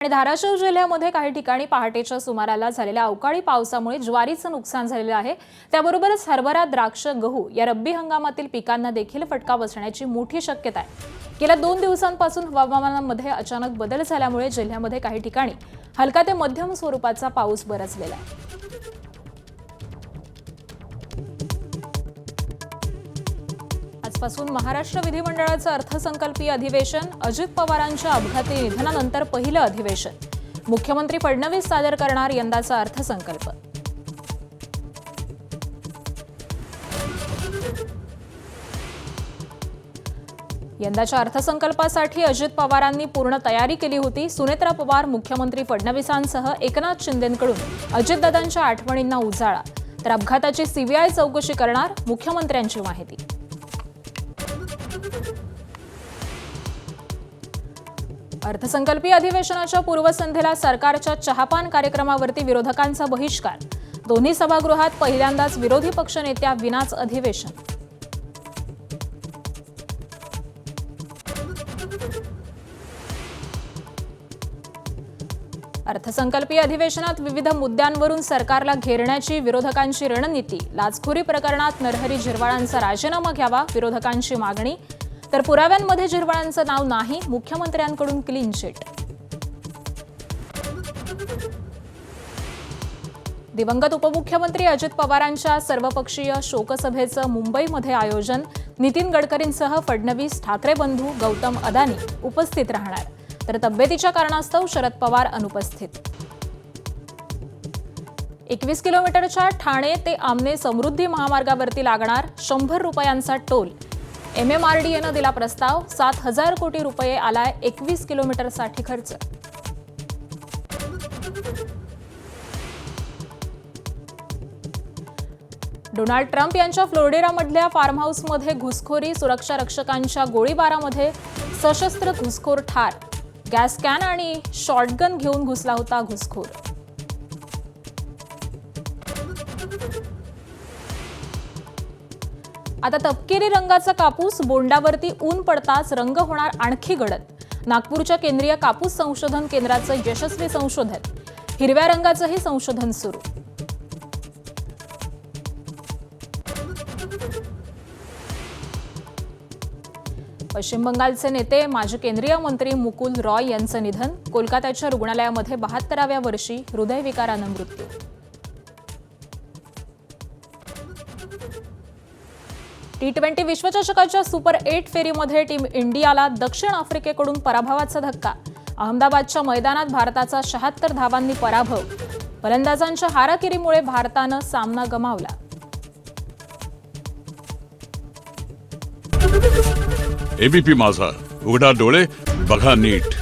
आणि धाराशिव जिल्ह्यामध्ये काही ठिकाणी पहाटेच्या सुमाराला झालेल्या अवकाळी पावसामुळे ज्वारीचं नुकसान झालेलं आहे। त्याबरोबरच हरभरा, द्राक्ष, गहू या रब्बी हंगामातील पिकांना देखील फटका बसण्याची मोठी शक्यता आहे। गेल्या 2 दिवसांपासून हवामानामध्ये अचानक बदल झाल्यामुळे जिल्ह्यामध्ये काही ठिकाणी हलका ते मध्यम स्वरूपाचा पाऊस बरसलेला आहे। आजपासून महाराष्ट्र विधिमंडळाचं अर्थसंकल्पीय अधिवेशन, अजित पवारांच्या अपघाती निधनानंतर पहिलं अधिवेशन। मुख्यमंत्री फडणवीस सादर करणार यंदाचा अर्थसंकल्प। यंदाच्या अर्थसंकल्पासाठी अजित पवारांनी पूर्ण तयारी केली होती। सुनेत्रा पवार, मुख्यमंत्री फडणवीसांसह एकनाथ शिंदेंकडून अजितदादांच्या आठवणींना उजाळा, तर अपघाताची सीबीआय चौकशी करणार, मुख्यमंत्र्यांची माहिती। अर्थसंकल्पीय अधिवेशनाच्या पूर्वसंध्येला सरकारच्या चहापान कार्यक्रमावरती विरोधकांचा बहिष्कार। दोन्ही सभागृहात पहिल्यांदाच विरोधी पक्षनेत्या विनाच अधिवेशन। अर्थसंकल्पीय अधिवेशनात विविध मुद्द्यांवरून सरकारला घेरण्याची विरोधकांची रणनीती। लाचखोरी प्रकरणात नरहरी झिरवाळांचा राजीनामा घ्यावा, विरोधकांची मागणी। तर पुराव्यांमध्ये झिरवाळांचं नाव नाही, मुख्यमंत्र्यांकडून क्लीन चिट। दिवंगत उपमुख्यमंत्री अजित पवारांच्या सर्वपक्षीय शोकसभेचं मुंबईमध्ये आयोजन। नितीन गडकरींसह फडणवीस, ठाकरे बंधू, गौतम अदानी उपस्थित राहणार, तर तब्येतीच्या कारणास्तव शरद पवार अनुपस्थित। 21 किलोमीटरच्या ठाणे ते आमने समृद्धी महामार्गावरती लागणार 100 रुपयांचा टोल। MMRDAनं दिला प्रस्ताव, 7,000 कोटी रुपये आलाय 21 किलोमीटरसाठी खर्च। डोनाल्ड ट्रम्प यांच्या फ्लोरिडामधल्या फार्म हाऊसमध्ये घुसखोरी, सुरक्षा रक्षकांच्या गोळीबारामध्ये सशस्त्र घुसखोर ठार। गॅस कॅन आणि शॉटगन घेऊन घुसला होता घुसखोर। आता तपकिरी रंगाचा कापूस, बोंडावरती ऊन पडताच रंग होणार आणखी गडद। नागपूरच्या केंद्रीय कापूस संशोधन केंद्राचं यशस्वी संशोधन। हिरव्या रंगाचंही संशोधन सुरू। पश्चिम बंगालचे नेते, माजी केंद्रीय मंत्री मुकुल रॉय यांचं निधन। कोलकात्याच्या रुग्णालयामध्ये 72व्या वर्षी हृदयविकारानं मृत्यू। T20 विश्वचषकाच्या सुपर 8 फेरीमध्ये टीम इंडियाला दक्षिण आफ्रिकेकडून पराभवाचा धक्का। अहमदाबादच्या मैदानात भारताचा 76 धावांनी पराभव। फलंदाजांच्या हाराकिरीमुळे भारतानं सामना गमावला। एबीपी माझा, उघडा डोळे बघा नीट।